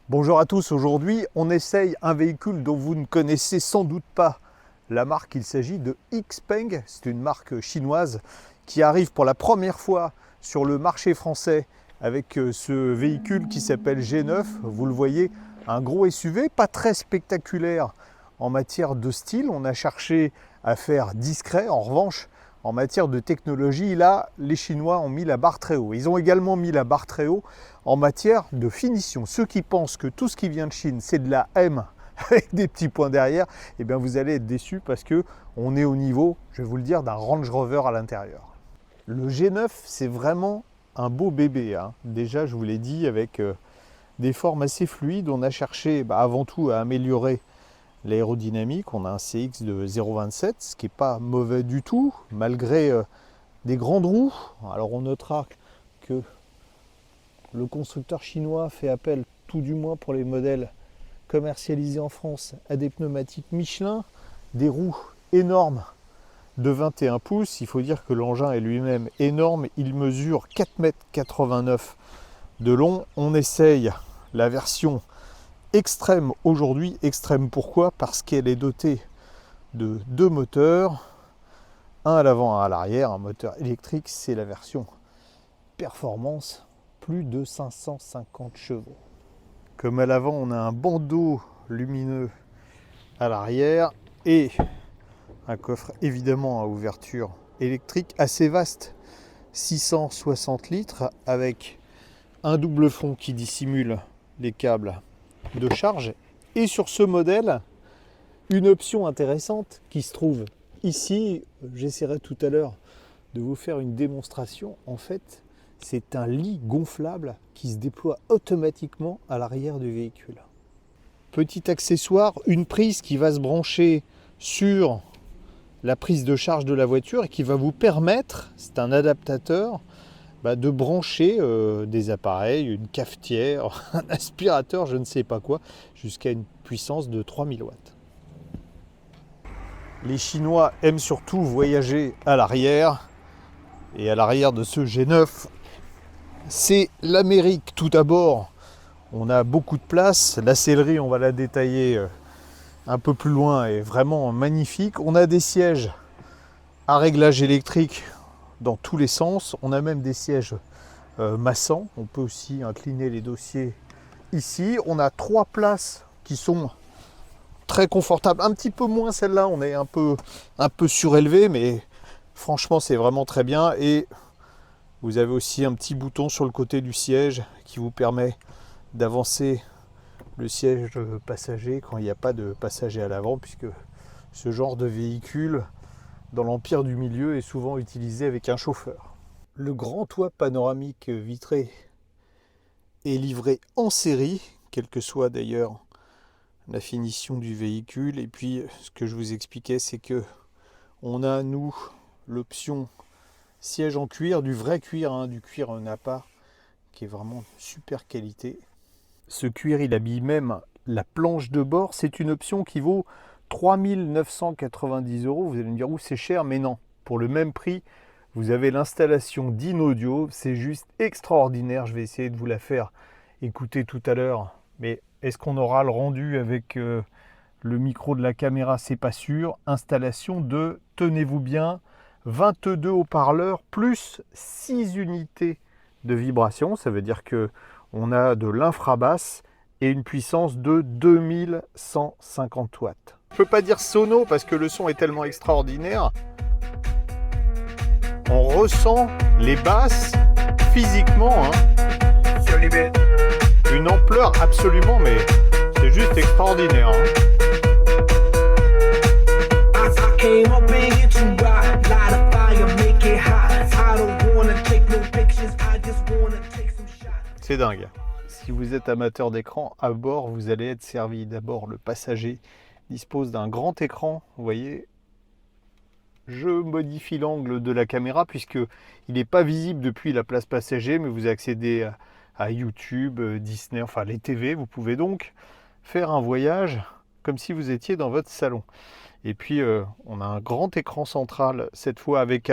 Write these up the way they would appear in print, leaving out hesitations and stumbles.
Bonjour à tous, aujourd'hui on essaye un véhicule dont vous ne connaissez sans doute pas la marque. Il s'agit de XPeng, c'est une marque chinoise qui arrive pour la première fois sur le marché français avec ce véhicule qui s'appelle G9. Vous le voyez, un gros SUV, pas très spectaculaire en matière de style. On a cherché à faire discret. En revanche, en matière de technologie, là, les Chinois ont mis la barre très haut. Ils ont également mis la barre très haut en matière de finition. Ceux qui pensent que tout ce qui vient de Chine, c'est de la M avec des petits points derrière, eh bien vous allez être déçus parce qu'on est au niveau, je vais vous le dire, d'un Range Rover à l'intérieur. Le G9, c'est vraiment un beau bébé, hein. Déjà, je vous l'ai dit, avec des formes assez fluides. On a cherché avant tout à améliorer l'aérodynamique. On a un CX de 0,27, ce qui n'est pas mauvais du tout, malgré des grandes roues. Alors on notera que le constructeur chinois fait appel, tout du moins pour les modèles commercialisés en France, à des pneumatiques Michelin, des roues énormes de 21 pouces. Il faut dire que l'engin est lui-même énorme, il mesure 4,89 m de long. On essaye la version extrême aujourd'hui. Extrême pourquoi? Parce qu'elle est dotée de deux moteurs, un à l'avant, un à l'arrière, un moteur électrique. C'est la version performance, plus de 550 chevaux. Comme à l'avant, on a un bandeau lumineux à l'arrière et un coffre évidemment à ouverture électrique assez vaste, 660 litres, avec un double fond qui dissimule les câbles de charge. Et sur ce modèle, une option intéressante qui se trouve ici, j'essaierai tout à l'heure de vous faire une démonstration. En fait, c'est un lit gonflable qui se déploie automatiquement à l'arrière du véhicule. Petit accessoire, une prise qui va se brancher sur la prise de charge de la voiture et qui va vous permettre, c'est un adaptateur, de brancher des appareils, une cafetière, un aspirateur, je ne sais pas quoi, jusqu'à une puissance de 3000 watts. Les Chinois aiment surtout voyager à l'arrière. Et à l'arrière de ce G9, c'est l'Amérique. Tout d'abord, on a beaucoup de place. La sellerie, on va la détailler un peu plus loin, est vraiment magnifique. On a des sièges à réglage électrique dans tous les sens. On a même des sièges massants. On peut aussi incliner les dossiers ici. On a 3 places qui sont très confortables. Un petit peu moins celle-là, on est un peu surélevé, mais franchement, c'est vraiment très bien. Et vous avez aussi un petit bouton sur le côté du siège qui vous permet d'avancer le siège passager quand il n'y a pas de passager à l'avant, puisque ce genre de véhicule, dans l'empire du milieu, est souvent utilisé avec un chauffeur. Le grand toit panoramique vitré est livré en série, quelle que soit d'ailleurs la finition du véhicule. Et puis, ce que je vous expliquais, c'est que on a, nous, l'option siège en cuir, du vrai cuir, hein, du cuir Napa, qui est vraiment de super qualité. Ce cuir, il habille même la planche de bord. C'est une option qui vaut 3 990 €. Vous allez me dire, où c'est cher, mais non. Pour le même prix, vous avez l'installation d'InAudio. C'est juste extraordinaire. Je vais essayer de vous la faire écouter tout à l'heure. Mais est-ce qu'on aura le rendu avec le micro de la caméra? C'est pas sûr. Installation de, tenez-vous bien, 22 haut-parleurs plus 6 unités de vibration. Ça veut dire que on a de l'infrabasse et une puissance de 2150 watts. Je ne peux pas dire sono parce que le son est tellement extraordinaire. On ressent les basses physiquement, hein. Une ampleur absolument, mais c'est juste extraordinaire, hein. C'est dingue. Si vous êtes amateur d'écran, à bord, vous allez être servi. D'abord, le passager dispose d'un grand écran. Vous voyez, je modifie l'angle de la caméra puisque il n'est pas visible depuis la place passager, mais vous accédez à YouTube, Disney, enfin les TV. Vous pouvez donc faire un voyage comme si vous étiez dans votre salon. Et puis, on a un grand écran central, cette fois avec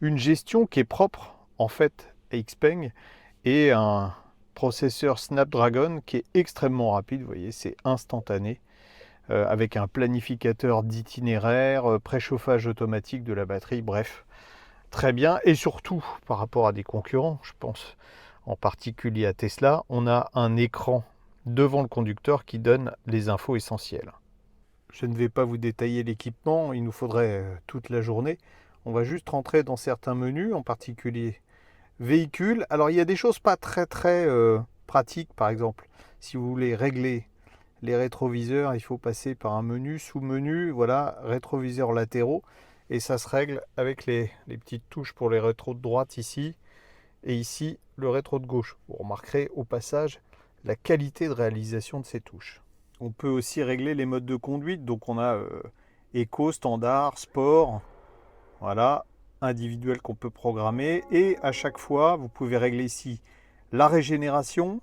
une gestion qui est propre, en fait, à XPeng, et processeur Snapdragon qui est extrêmement rapide, vous voyez, c'est instantané, avec un planificateur d'itinéraire, préchauffage automatique de la batterie, bref, très bien. Et surtout, par rapport à des concurrents, je pense en particulier à Tesla, on a un écran devant le conducteur qui donne les infos essentielles. Je ne vais pas vous détailler l'équipement, il nous faudrait toute la journée. On va juste rentrer dans certains menus, en particulier véhicule. Alors il y a des choses pas très pratiques, par exemple, si vous voulez régler les rétroviseurs, il faut passer par un menu, sous-menu, voilà, rétroviseurs latéraux, et ça se règle avec les petites touches pour les rétros de droite ici, et ici le rétro de gauche. Vous remarquerez au passage la qualité de réalisation de ces touches. On peut aussi régler les modes de conduite, donc on a éco, standard, sport, voilà, individuel qu'on peut programmer, et à chaque fois vous pouvez régler ici la régénération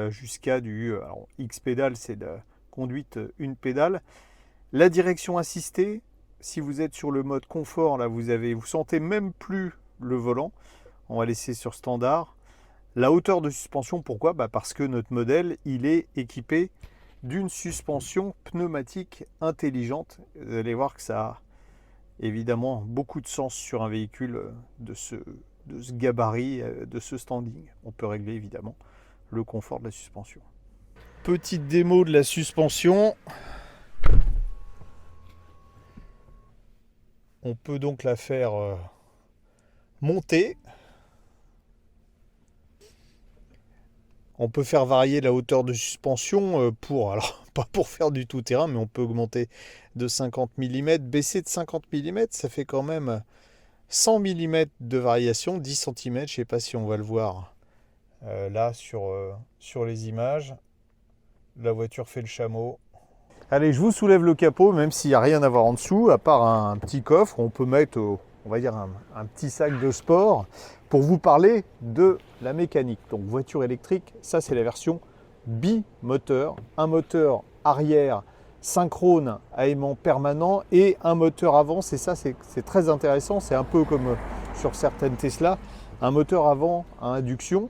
jusqu'à du alors, X pédale, c'est de conduite une pédale, la direction assistée. Si vous êtes sur le mode confort, là vous sentez même plus le volant, on va laisser sur standard. La hauteur de suspension, pourquoi? Parce que notre modèle il est équipé d'une suspension pneumatique intelligente. Vous allez voir que ça a évidemment beaucoup de sens sur un véhicule de ce gabarit, de ce standing. On peut régler évidemment le confort de la suspension. Petite démo de la suspension. On peut donc la faire monter. On peut faire varier la hauteur de suspension alors pas pour faire du tout-terrain, mais on peut augmenter de 50 mm, baisser de 50 mm, ça fait quand même 100 mm de variation, 10 cm, je ne sais pas si on va le voir là sur les images. La voiture fait le chameau. Allez, je vous soulève le capot, même s'il n'y a rien à voir en dessous, à part un petit coffre, on peut mettre, on va dire, un petit sac de sport, pour vous parler de la mécanique. Donc voiture électrique, ça c'est la version bimoteur, un moteur arrière synchrone à aimant permanent et un moteur avant, c'est ça, c'est très intéressant, c'est un peu comme sur certaines Tesla, un moteur avant à induction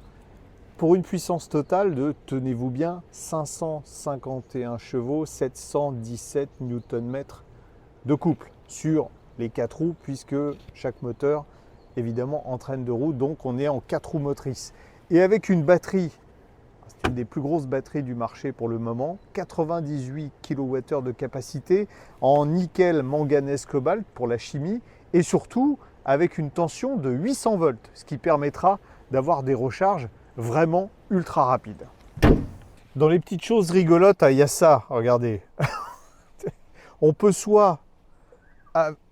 pour une puissance totale de, tenez-vous bien, 551 chevaux, 717 Nm de couple sur les 4 roues, puisque chaque moteur évidemment entraîne 2 roues, donc on est en 4 roues motrices. Et avec une batterie, c'est une des plus grosses batteries du marché pour le moment, 98 kWh de capacité, en nickel, manganèse, cobalt pour la chimie, et surtout avec une tension de 800 volts, ce qui permettra d'avoir des recharges vraiment ultra rapides. Dans les petites choses rigolotes, il y a ça, regardez. On peut soit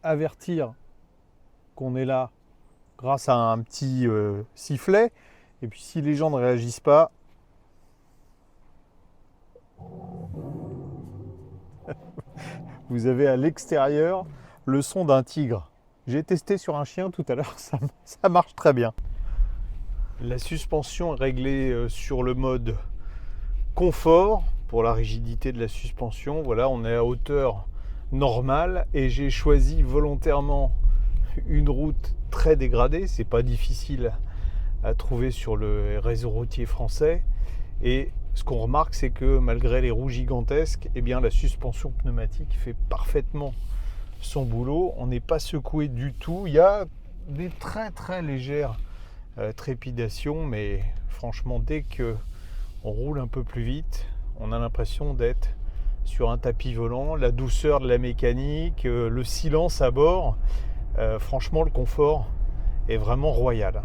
avertir qu'on est là grâce à un petit sifflet, et puis si les gens ne réagissent pas, vous avez à l'extérieur le son d'un tigre. J'ai testé sur un chien tout à l'heure, ça marche très bien. La suspension est réglée sur le mode confort pour la rigidité de la suspension. Voilà, on est à hauteur normale et j'ai choisi volontairement une route très dégradée. C'est pas difficile à trouver sur le réseau routier français. Et ce qu'on remarque, c'est que malgré les roues gigantesques, eh bien, la suspension pneumatique fait parfaitement son boulot. On n'est pas secoué du tout. Il y a des très légères trépidations, mais franchement, dès que on roule un peu plus vite, on a l'impression d'être sur un tapis volant. La douceur de la mécanique, le silence à bord, franchement, le confort est vraiment royal.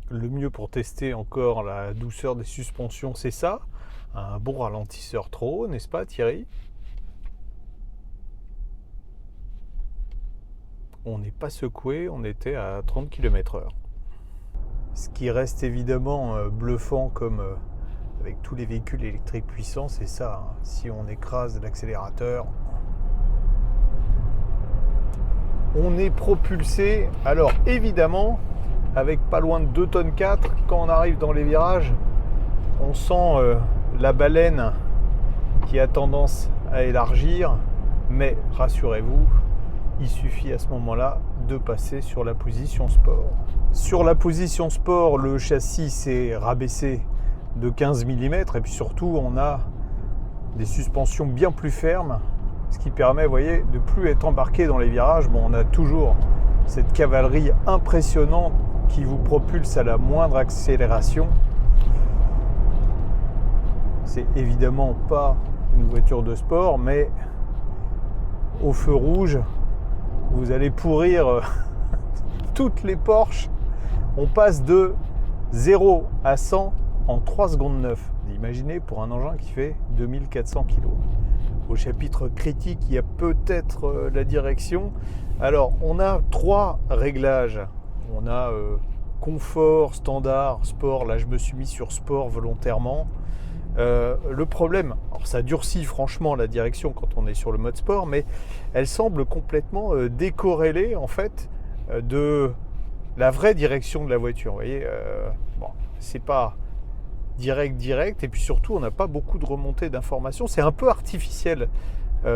Le mieux pour tester encore la douceur des suspensions, c'est ça, un bon ralentisseur trop haut, n'est-ce pas Thierry? On n'est pas secoué, on était à 30 km/h. Ce qui reste évidemment bluffant comme avec tous les véhicules électriques puissants, c'est ça, hein. Si on écrase l'accélérateur, on est propulsé. Alors évidemment, avec pas loin de 2 tonnes 4, quand on arrive dans les virages, on sent la baleine qui a tendance à élargir, mais rassurez-vous, il suffit à ce moment-là de passer sur la position sport. Sur la position sport, le châssis s'est rabaissé de 15 mm et puis surtout on a des suspensions bien plus fermes, ce qui permet, vous voyez, de plus être embarqué dans les virages. Bon, on a toujours cette cavalerie impressionnante qui vous propulse à la moindre accélération. C'est évidemment pas une voiture de sport, mais au feu rouge, vous allez pourrir toutes les Porsche. On passe de 0 à 100 en 3 secondes 9. Imaginez pour un engin qui fait 2400 kg. Au chapitre critique, il y a peut-être la direction. Alors, on a 3 réglages. On a confort, standard, sport. Là, je me suis mis sur sport volontairement. Le problème, alors ça durcit franchement la direction quand on est sur le mode sport, mais elle semble complètement décorrélée en fait de la vraie direction de la voiture. Vous voyez, bon, c'est pas direct, et puis surtout on n'a pas beaucoup de remontée d'informations. C'est un peu artificiel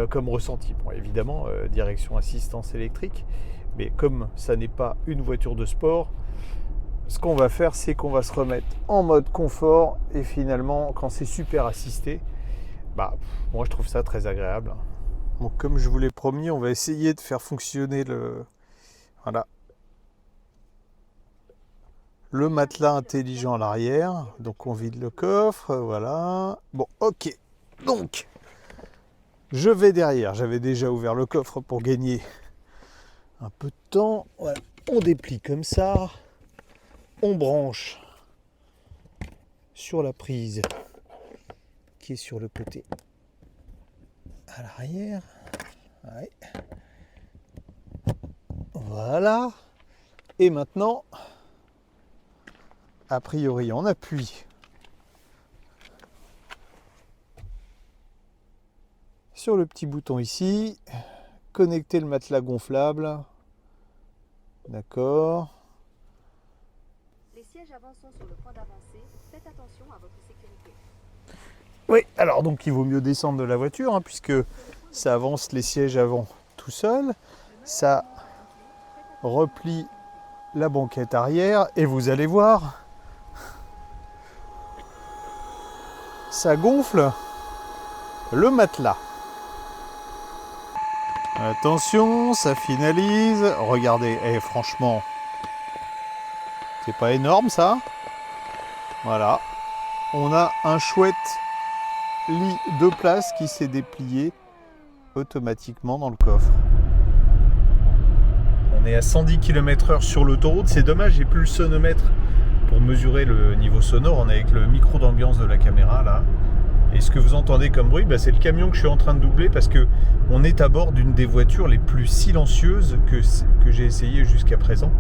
comme ressenti. Bon, évidemment, direction assistance électrique, mais comme ça n'est pas une voiture de sport, ce qu'on va faire, c'est qu'on va se remettre en mode confort, et finalement, quand c'est super assisté, bah, moi je trouve ça très agréable. Donc, comme je vous l'ai promis, on va essayer de faire fonctionner le matelas intelligent à l'arrière. Donc on vide le coffre, voilà. Bon, ok. Donc, je vais derrière. J'avais déjà ouvert le coffre pour gagner un peu de temps. Voilà. On déplie comme ça. On branche sur la prise qui est sur le côté à l'arrière. Ouais. Voilà. Et maintenant, a priori, on appuie sur le petit bouton ici, connecter le matelas gonflable. D'accord. Les sièges avant sont sur le point d'avancer. Faites attention à votre sécurité. Oui, alors donc il vaut mieux descendre de la voiture hein, puisque ça avance les sièges avant tout seul. Ça replie la banquette arrière et vous allez voir, ça gonfle le matelas. Attention, ça finalise. Regardez, franchement, c'est pas énorme ça. Voilà, on a un chouette lit de place qui s'est déplié automatiquement dans le coffre. On est à 110 km/h sur l'autoroute. C'est dommage, j'ai plus le sonomètre pour mesurer le niveau sonore. On est avec le micro d'ambiance de la caméra là. Et ce que vous entendez comme bruit, c'est le camion que je suis en train de doubler parce que on est à bord d'une des voitures les plus silencieuses que j'ai essayé jusqu'à présent.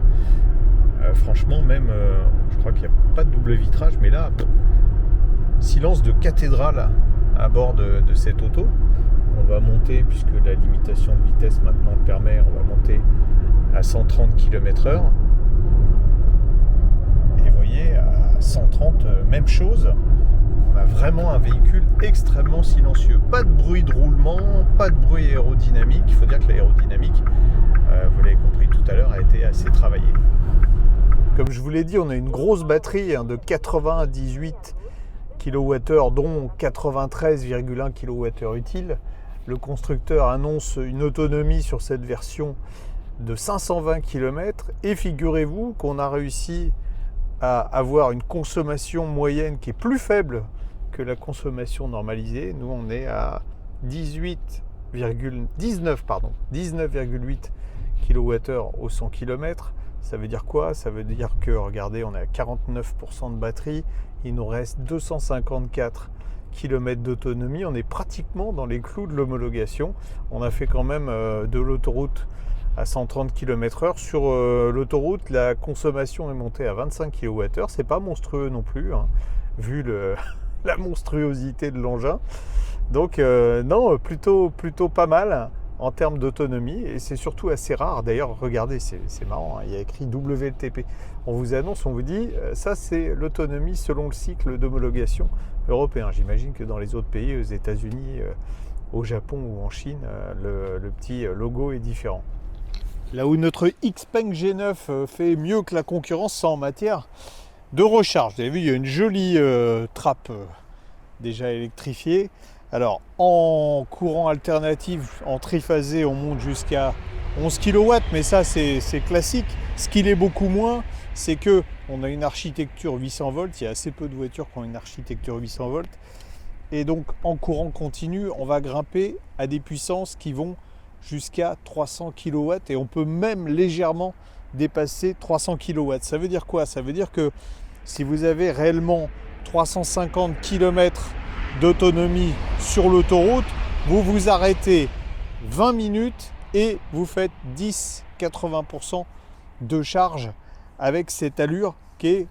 Franchement, même, je crois qu'il n'y a pas de double vitrage, mais là, silence de cathédrale à bord de cette auto. On va monter, puisque la limitation de vitesse maintenant le permet, on va monter à 130 km/h. Et vous voyez, à 130, même chose. On a vraiment un véhicule extrêmement silencieux. Pas de bruit de roulement, pas de bruit aérodynamique. Il faut dire que l'aérodynamique, vous l'avez compris tout à l'heure, a été assez travaillée. Comme je vous l'ai dit, on a une grosse batterie de 98 kWh, dont 93,1 kWh utile. Le constructeur annonce une autonomie sur cette version de 520 km. Et figurez-vous qu'on a réussi à avoir une consommation moyenne qui est plus faible que la consommation normalisée. Nous, on est à 19,8 kWh au 100 km. Ça veut dire quoi? Ça veut dire que, regardez, on est à 49% de batterie. Il nous reste 254 km d'autonomie. On est pratiquement dans les clous de l'homologation. On a fait quand même de l'autoroute à 130 km/h. Sur l'autoroute, la consommation est montée à 25 kWh. C'est pas monstrueux non plus, hein, vu la monstruosité de l'engin. Donc non, plutôt pas mal en termes d'autonomie, et c'est surtout assez rare. D'ailleurs, regardez, c'est marrant, hein, il y a écrit WLTP. On vous annonce, on vous dit, ça c'est l'autonomie selon le cycle d'homologation européen. J'imagine que dans les autres pays, aux États-Unis, au Japon ou en Chine, le petit logo est différent. Là où notre Xpeng G9 fait mieux que la concurrence, c'est en matière de recharge. Vous avez vu, il y a une jolie trappe déjà électrifiée. Alors en courant alternatif, en triphasé, on monte jusqu'à 11 kW, mais ça c'est classique. Ce qu'il est beaucoup moins, c'est que on a une architecture 800 volts. Il y a assez peu de voitures qui ont une architecture 800 volts. Et donc en courant continu, on va grimper à des puissances qui vont jusqu'à 300 kW et on peut même légèrement dépasser 300 kW. Ça veut dire quoi? Ça veut dire que si vous avez réellement 350 km d'autonomie sur l'autoroute, vous vous arrêtez 20 minutes et vous faites 10-80% de charge avec cette allure qui est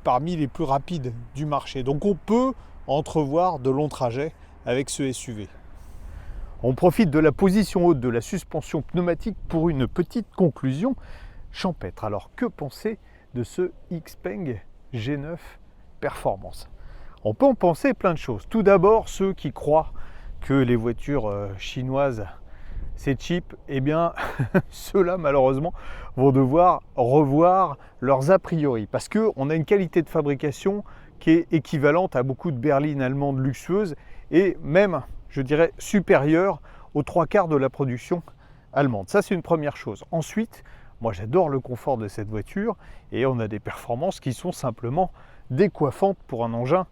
parmi les plus rapides du marché. Donc on peut entrevoir de longs trajets avec ce SUV. On profite de la position haute de la suspension pneumatique pour une petite conclusion champêtre. Alors que penser de ce Xpeng G9 Performance? On peut en penser plein de choses. Tout d'abord, ceux qui croient que les voitures chinoises c'est cheap, eh bien ceux-là malheureusement vont devoir revoir leurs a priori parce qu'on a une qualité de fabrication qui est équivalente à beaucoup de berlines allemandes luxueuses et même, je dirais, supérieure aux 3/4 de la production allemande. Ça, c'est une première chose. Ensuite, moi j'adore le confort de cette voiture et on a des performances qui sont simplement décoiffantes pour un engin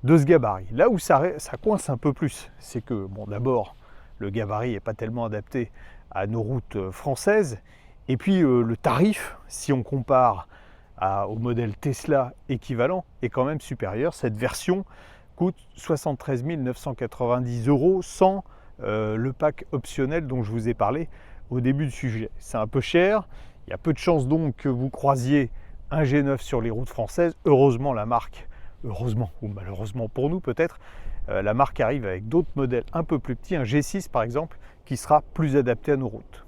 de ce gabarit. Là où ça coince un peu plus, c'est que, bon, d'abord, le gabarit n'est pas tellement adapté à nos routes françaises. Et puis le tarif, si on compare au modèle Tesla équivalent, est quand même supérieur. Cette version coûte 73 990 € sans le pack optionnel dont je vous ai parlé au début du sujet. C'est un peu cher. Il y a peu de chances donc que vous croisiez un G9 sur les routes françaises. Heureusement, la marque, heureusement ou malheureusement pour nous peut-être, la marque arrive avec d'autres modèles un peu plus petits, un G6 par exemple, qui sera plus adapté à nos routes.